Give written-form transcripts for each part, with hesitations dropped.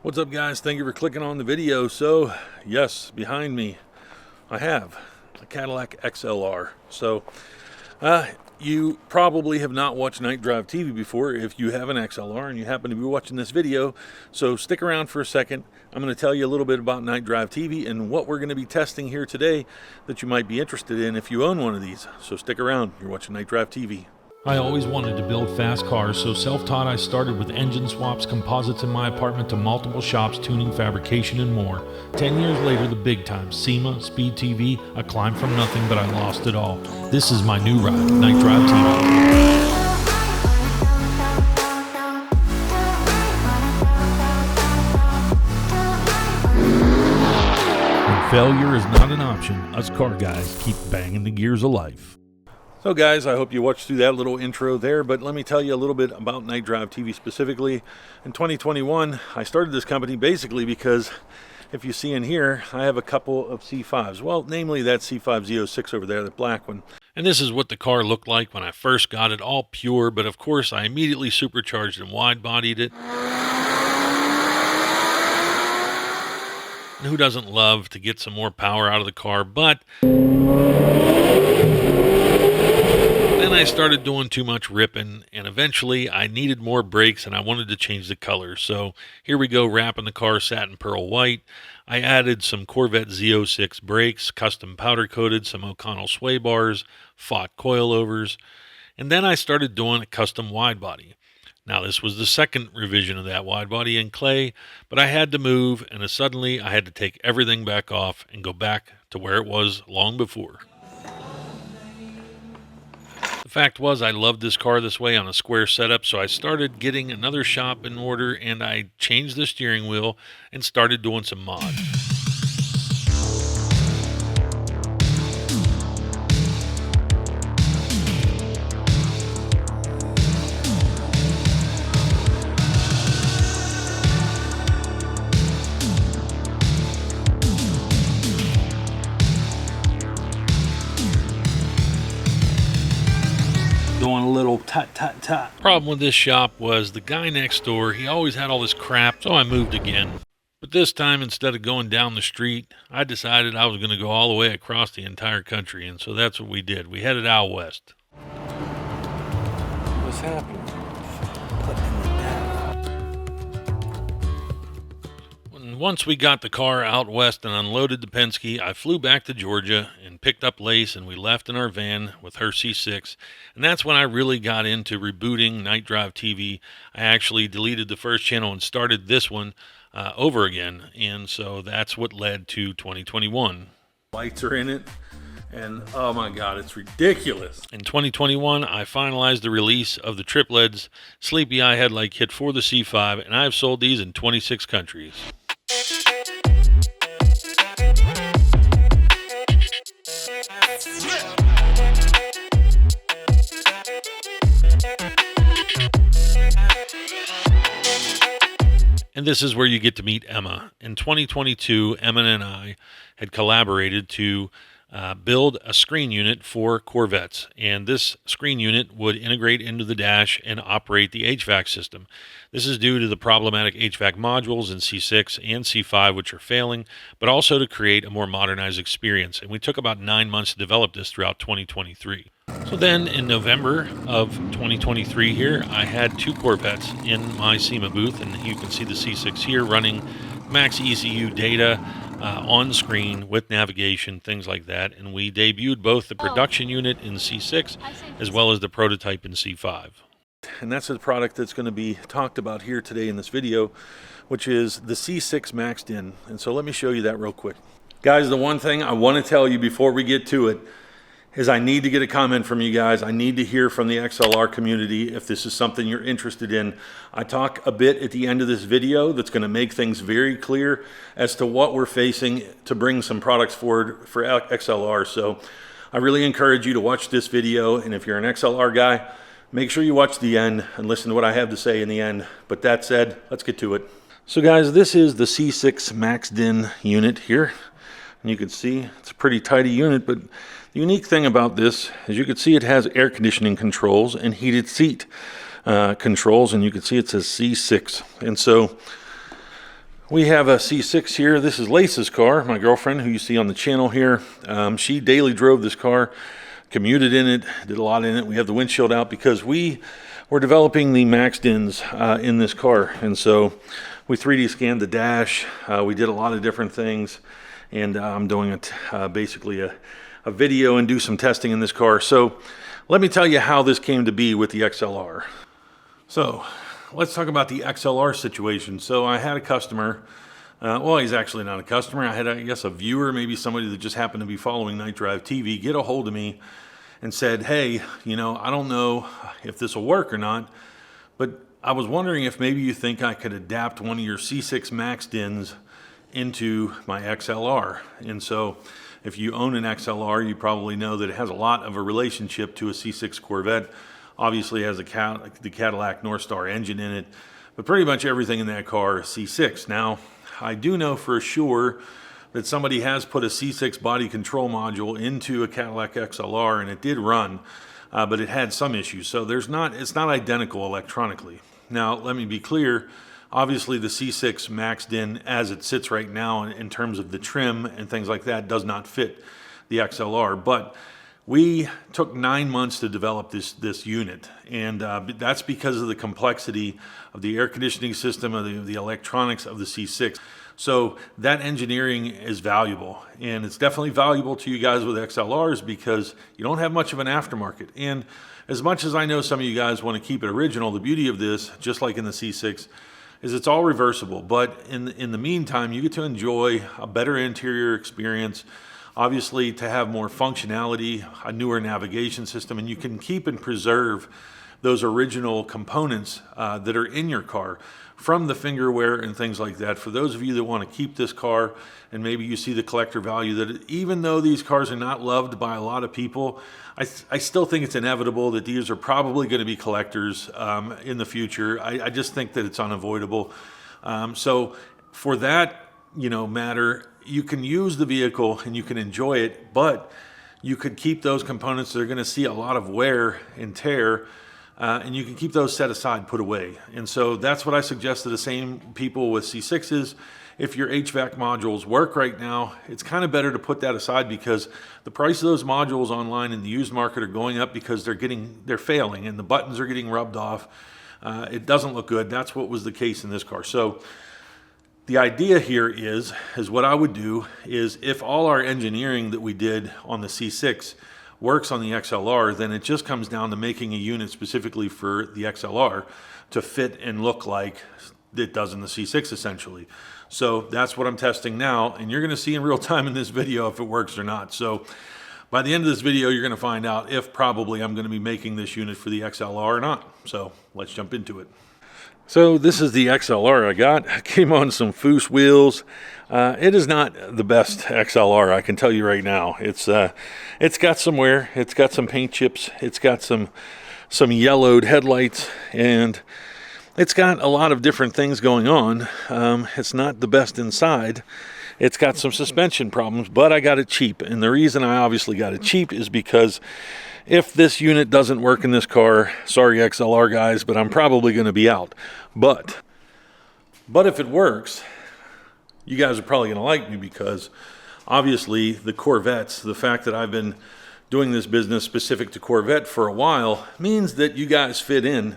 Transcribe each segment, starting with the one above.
What's up, guys? Thank you for clicking on the video. So yes, behind me I have a Cadillac XLR. So you probably have not watched Night Drive TV before if you have an XLR and you happen to be watching this video. So stick around for a second. I'm going to tell you a little bit about Night Drive TV and what we're going to be testing here today that you might be interested in if you own one of these. So stick around. You're watching Night Drive TV. I always wanted to build fast cars, so self-taught I started with engine swaps, composites in my apartment to multiple shops, tuning, fabrication, and more. 10 years later, the big time, SEMA, Speed TV, I climbed from nothing, but I lost it all. This is my new ride, Night Drive TV. When failure is not an option, us car guys keep banging the gears of life. So guys, I hope you watched through that little intro there, but let me tell you a little bit about Night Drive TV specifically. In 2021, I started this company basically because, if you see in here, I have a couple of C5s. Well, namely that C5 Z06 over there, the black one. And this is what the car looked like when I first got it, all pure, but of course I immediately supercharged and wide-bodied it. And who doesn't love to get some more power out of the car, but then I started doing too much ripping, and eventually I needed more brakes and I wanted to change the color. So here we go, wrapping the car satin pearl white. I added some Corvette Z06 brakes, custom powder coated, some O'Connell sway bars, Fott coilovers, and then I started doing a custom wide body. Now this was the second revision of that wide body in clay, but I had to move, and suddenly I had to take everything back off and go back to where it was long before. The fact was, I loved this car this way on a square setup, so I started getting another shop in order, and I changed the steering wheel and started doing some mod. Doing a little tut. Problem with this shop was the guy next door, he always had all this crap, so I moved again. But this time, instead of going down the street, I decided I was going to go all the way across the entire country, and so that's what we did. We headed out west. What's happening? Once we got the car out west and unloaded the Penske, I flew back to Georgia and picked up Lace, and we left in our van with her C6. And that's when I really got into rebooting Night Drive TV. I actually deleted the first channel and started this one over again. And so that's what led to 2021. Lights are in it, and oh my God, it's ridiculous. In 2021, I finalized the release of the triplets Sleepy Eye headlight kit for the C5, and I've sold these in 26 countries. And this is where you get to meet Emma. In 2022, Emma and I had collaborated to build a screen unit for Corvettes. And this screen unit would integrate into the dash and operate the HVAC system. This is due to the problematic HVAC modules in C6 and C5, which are failing, but also to create a more modernized experience. And we took about 9 months to develop this throughout 2023. So then in November of 2023 here, I had two Corvettes in my SEMA booth, and you can see the C6 here running Max ECU data on screen with navigation, things like that. And we debuted both the production unit in C6 as well as the prototype in C5. And that's the product that's going to be talked about here today in this video, which is the C6 MaxDin. And so let me show you that real quick. Guys, the one thing I want to tell you before we get to it is I need to get a comment from you guys. I need to hear from the XLR community if this is something you're interested in. I talk a bit at the end of this video that's going to make things very clear as to what we're facing to bring some products forward for XLR. So I really encourage you to watch this video, and if you're an XLR guy, make sure you watch the end and listen to what I have to say in the end. But that said, let's get to it. So guys, this is the C6 MaxDin unit here. And you can see it's a pretty tidy unit, but the unique thing about this is you can see it has air conditioning controls and heated seat controls, and you can see it says C6. And so We have a C6 here. This is Lace's car, my girlfriend, who you see on the channel here. She daily drove this car, commuted in it, did a lot in it. We have the windshield out because we were developing the Max-Dins in this car. And so we 3D scanned the dash. We did a lot of different things. And I'm doing basically a video and do some testing in this car. So let me tell you how this came to be with the XLR. So let's talk about the XLR situation. So I had a customer, well, he's actually not a customer. I had, I guess, a viewer, maybe somebody that just happened to be following KnightDriveTV, get a hold of me and said, hey, you know, I don't know if this will work or not, but I was wondering if maybe you think I could adapt one of your C6 Max-Dins into my XLR. And so if you own an XLR, you probably know that it has a lot of a relationship to a C6 Corvette. Obviously it has the Cadillac Northstar engine in it, but pretty much everything in that car is C6. Now, I do know for sure that somebody has put a C6 body control module into a Cadillac XLR, and it did run, but it had some issues. So it's not identical electronically. Now, let me be clear. Obviously, the C6 Max-Din, as it sits right now in terms of the trim and things like that, does not fit the XLR. But we took 9 months to develop this unit, and that's because of the complexity of the air conditioning system, of the electronics of the C6. So that engineering is valuable, and it's definitely valuable to you guys with XLRs because you don't have much of an aftermarket. And as much as I know some of you guys want to keep it original, the beauty of this, just like in the C6, is it's all reversible. But in the meantime, you get to enjoy a better interior experience, obviously to have more functionality, a newer navigation system, and you can keep and preserve those original components that are in your car, from the finger wear and things like that. For those of you that want to keep this car, and maybe you see the collector value, that even though these cars are not loved by a lot of people, I still think it's inevitable that these are probably going to be collectors in the future. I just think that it's unavoidable. So for that, matter, you can use the vehicle and you can enjoy it, but you could keep those components that are going to see a lot of wear and tear, and you can keep those set aside, put away. And so that's what I suggest to the same people with C6s. If your HVAC modules work right now, it's kind of better to put that aside because the price of those modules online in the used market are going up because they're failing and the buttons are getting rubbed off. It doesn't look good. That's what was the case in this car. So the idea here is what I would do is, if all our engineering that we did on the C6 works on the XLR, then it just comes down to making a unit specifically for the XLR to fit and look like it does in the C6 essentially. So that's what I'm testing now, and you're going to see in real time in this video if it works or not. So by the end of this video, you're going to find out if probably I'm going to be making this unit for the XLR or not. So let's jump into it. So this is the XLR I got. It came on some Foose wheels. It is not the best XLR, I can tell you right now. It's got some wear, it's got some paint chips, it's got some yellowed headlights, and it's got a lot of different things going on. It's not the best inside. It's got some suspension problems, but I got it cheap. And the reason I obviously got it cheap is because if this unit doesn't work in this car, sorry XLR guys, but I'm probably going to be out. But if it works, you guys are probably going to like me because obviously the Corvettes, the fact that I've been doing this business specific to Corvette for a while means that you guys fit in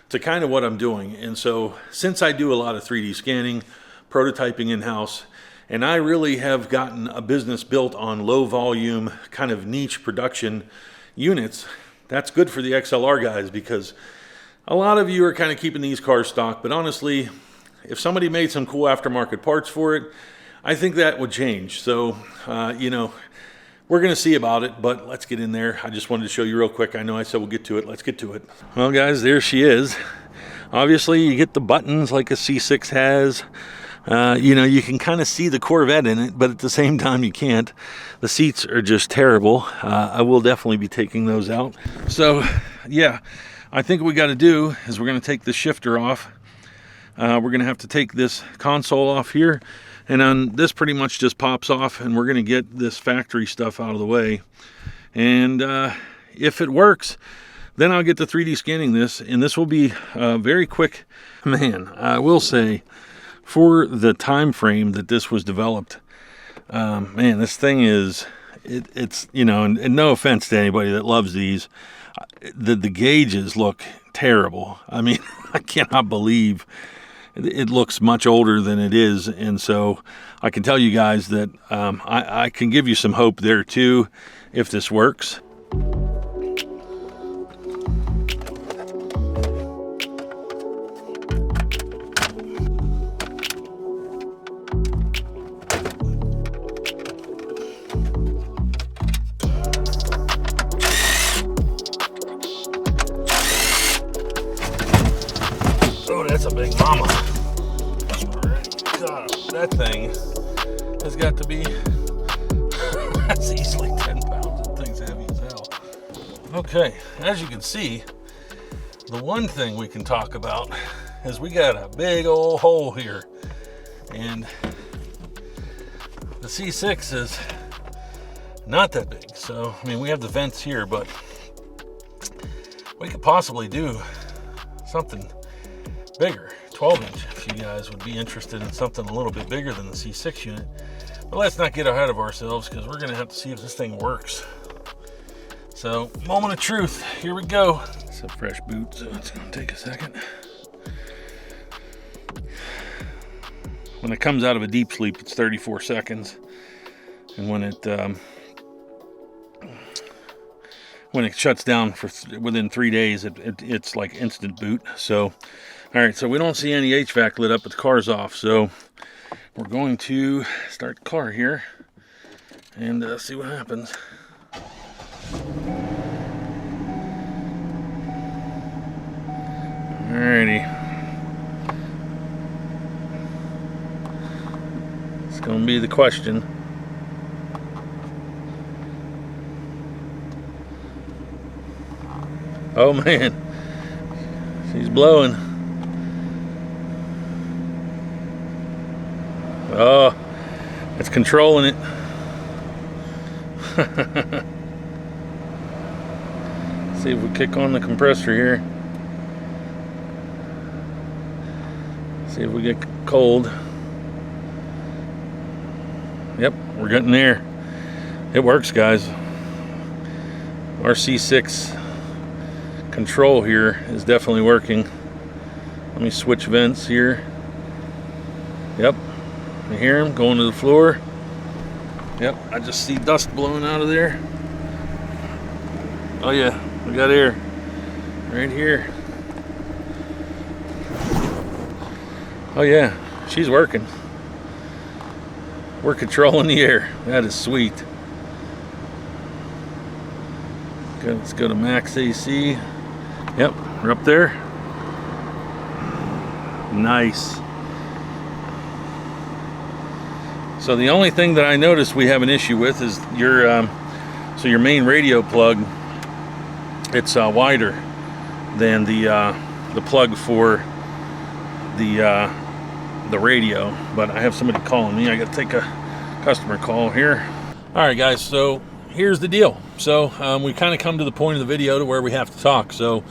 to kind of what I'm doing. And so since I do a lot of 3D scanning, prototyping in-house, and I really have gotten a business built on low volume, kind of niche production units, that's good for the XLR guys because a lot of you are kind of keeping these cars stock, but honestly, if somebody made some cool aftermarket parts for it, I think that would change. So, we're going to see about it, but let's get in there. I just wanted to show you real quick. I know I said we'll get to it. Let's get to it. Well, guys, there she is. Obviously, you get the buttons like a C6 has. You can kind of see the Corvette in it, but at the same time, you can't. The seats are just terrible. I will definitely be taking those out. So, yeah, I think what we got to do is we're going to take the shifter off. We're going to have to take this console off here. And then this pretty much just pops off, and we're going to get this factory stuff out of the way. And if it works, then I'll get to 3D scanning this, and this will be very quick. Man, I will say, for the time frame that this was developed, man, this thing is, it's, you know, and no offense to anybody that loves these, the gauges look terrible. I mean, I cannot believe it looks much older than it is. And so I can tell you guys that I can give you some hope there too, if this works. Oh, that's a big mama. God, that thing has got to be, that's easily 10 pounds. That thing's heavy as hell. Okay, as you can see, the one thing we can talk about is we got a big old hole here. And the C6 is not that big. So, I mean, we have the vents here, but we could possibly do something bigger, 12-inch, if you guys would be interested in something a little bit bigger than the C6 unit. But let's not get ahead of ourselves, because we're going to have to see if this thing works. So, moment of truth, here we go. It's a fresh boot, so it's going to take a second. When it comes out of a deep sleep, it's 34 seconds. And when it shuts down for within 3 days, it's like instant boot. So, all right, so we don't see any HVAC lit up, but the car's off. So we're going to start the car here and see what happens. Alrighty. It's going to be the question. Oh man, she's blowing. Oh, it's controlling it. See if we kick on the compressor here. See if we get cold. Yep, we're getting there. It works, guys. Our C6 control here is definitely working. Let me switch vents here. Yep, you hear them going to the floor. Yep, I just see dust blowing out of there. Oh yeah, we got air right here. Oh yeah, she's working. We're controlling the air. That is sweet. Okay, let's go to Max AC. Yep, we're up there. Nice. So the only thing that I noticed we have an issue with is your main radio plug. It's wider than the plug for the radio. But I have somebody calling me. I got to take a customer call here. All right, guys. So here's the deal. So we kind of come to the point of the video to where we have to talk. So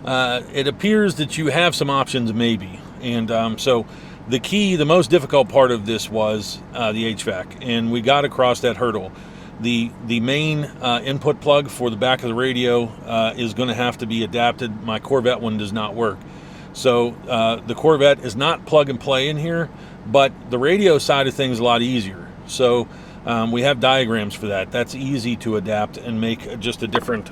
it appears that you have some options, maybe. And so the most difficult part of this was the HVAC, and we got across that hurdle. The main input plug for the back of the radio is going to have to be adapted. My Corvette one does not work. So the Corvette is not plug and play in here, but the radio side of things is a lot easier. So we have diagrams for that. That's easy to adapt and make just a different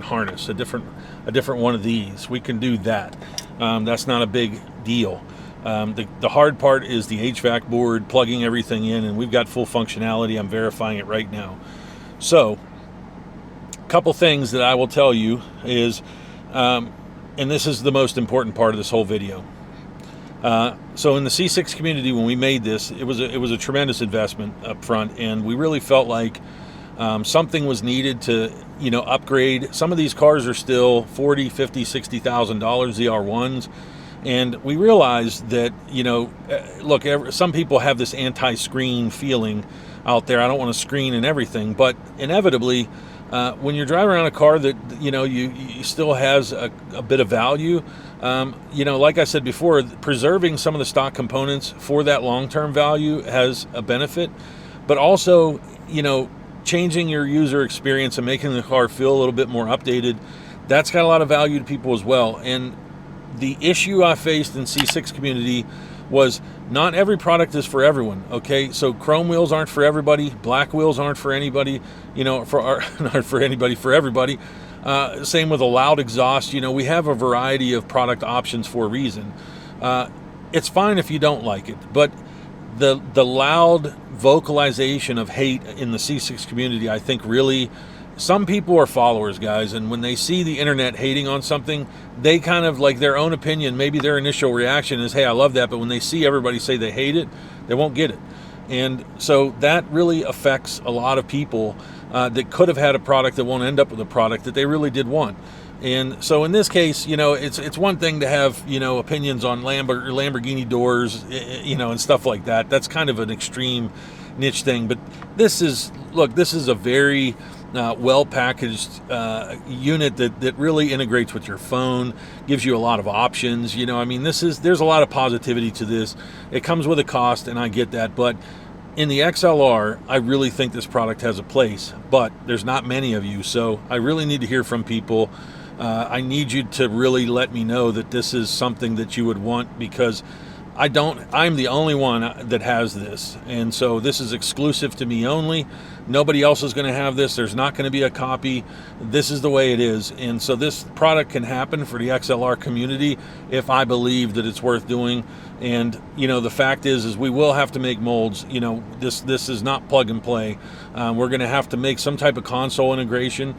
harness, a different one of these. We can do that. That's not a big deal. The hard part is the HVAC board, plugging everything in, and we've got full functionality. I'm verifying it right now. So, a couple things that I will tell you is, and this is the most important part of this whole video. So in the C6 community, when we made this, it was a tremendous investment up front, and we really felt like something was needed to, upgrade. Some of these cars are still $40,000, $50,000, $60,000, the R1s. And we realized that, look, some people have this anti-screen feeling out there. I don't want to screen and everything, but inevitably, when you're driving around a car that, you know, you still has a bit of value, you know, like I said before, preserving some of the stock components for that long-term value has a benefit, but also, you know, changing your user experience and making the car feel a little bit more updated, that's got a lot of value to people as well. And the issue I faced in C6 community was not every product is for everyone. Okay, so chrome wheels aren't for everybody, black wheels aren't for anybody, you know, not for anybody, for everybody. Same with a loud exhaust. You know, we have a variety of product options for a reason. It's fine if you don't like it, but the loud vocalization of hate in the C6 community, I think really, some people are followers, guys, and when they see the internet hating on something, they kind of like their own opinion. Maybe their initial reaction is, hey, I love that, but when they see everybody say they hate it, they won't get it. And so that really affects a lot of people that could have had a product that won't end up with a product that they really did want. And so in this case, you know, it's one thing to have, you know, opinions on Lamborghini doors, you know, and stuff like that. That's kind of an extreme niche thing. But this is, look, this is a very well-packaged unit that really integrates with your phone, gives you a lot of options. You know, I mean, there's a lot of positivity to this. It comes with a cost, and I get that, but in the XLR, I really think this product has a place, but there's not many of you, so I really need to hear from people. I need you to really let me know that this is something that you would want, because I'm the only one that has this, and so this is exclusive to me only. Nobody else is going to have this. There's not going to be a copy. This is the way it is, and so this product can happen for the XLR community if I believe that it's worth doing. And you know, the fact is we will have to make molds. You know, this is not plug and play. We're going to have to make some type of console integration.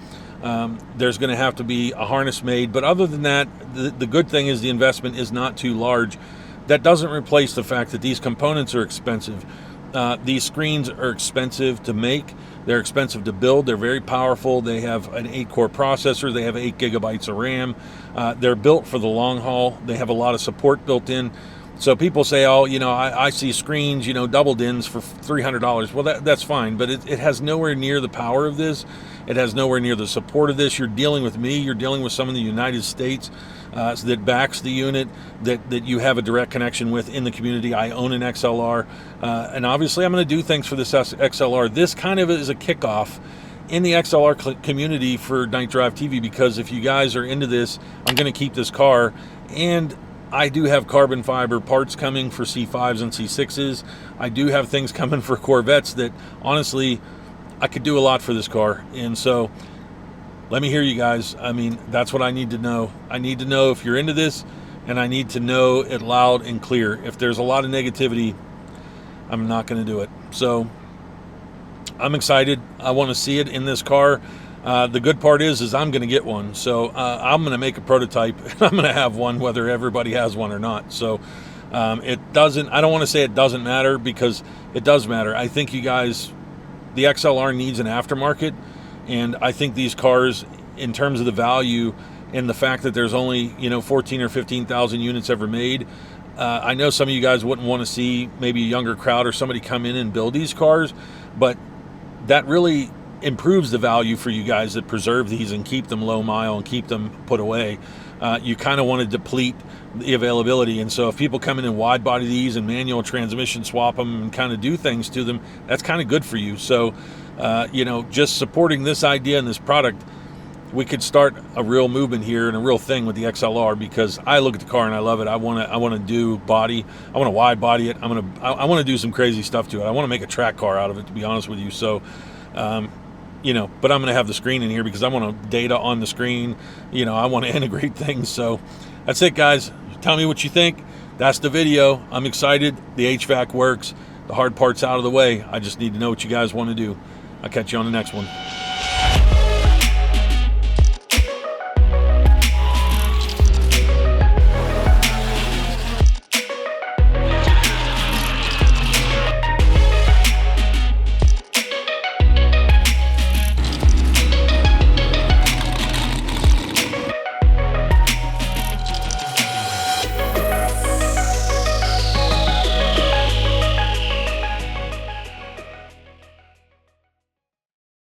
There's going to have to be a harness made, but other than that, the good thing is the investment is not too large. That doesn't replace the fact that these components are expensive. These screens are expensive to make. They're expensive to build. They're very powerful. They have an 8-core processor. They have 8 gigabytes of RAM. They're built for the long haul. They have a lot of support built in. So people say, oh, you know, I see screens, you know, double DINs for $300. Well, that's fine, but it has nowhere near the power of this. It has nowhere near the support of this. You're dealing with me. You're dealing with someone in the United States that backs the unit, that you have a direct connection with in the community. I own an XLR, and obviously I'm going to do things for this XLR. This kind of is a kickoff in the XLR community for Night Drive TV, because if you guys are into this, I'm going to keep this car, and I do have carbon fiber parts coming for C5s and C6s. I do have things coming for Corvettes that, honestly, I could do a lot for this car. And so let me hear you guys. I mean, that's what I need to know. I need to know if you're into this, and I need to know it loud and clear. If there's a lot of negativity, I'm not going to do it. So I'm excited. I want to see it in this car. The good part is I'm going to get one. So I'm going to make a prototype, and I'm going to have one whether everybody has one or not. So I don't want to say it doesn't matter, because it does matter. I think you guys, the XLR needs an aftermarket, and I think these cars, in terms of the value and the fact that there's only, you know, 14 or 15,000 units ever made, I know some of you guys wouldn't want to see maybe a younger crowd or somebody come in and build these cars, but that really improves the value for you guys that preserve these and keep them low mile and keep them put away. You kind of want to deplete the availability, and so if people come in and wide body these and manual transmission swap them and kind of do things to them, that's kind of good for you. So you know, just supporting this idea and this product, we could start a real movement here and a real thing with the XLR, because I look at the car and I love it. I want to do body. I want to wide body it. I want to do some crazy stuff to it. I want to make a track car out of it, to be honest with you. So you know, but I'm going to have the screen in here because I want data on the screen. You know, I want to integrate things. So that's it, guys. Tell me what you think. That's the video. I'm excited. The HVAC works. The hard part's out of the way. I just need to know what you guys want to do. I'll catch you on the next one.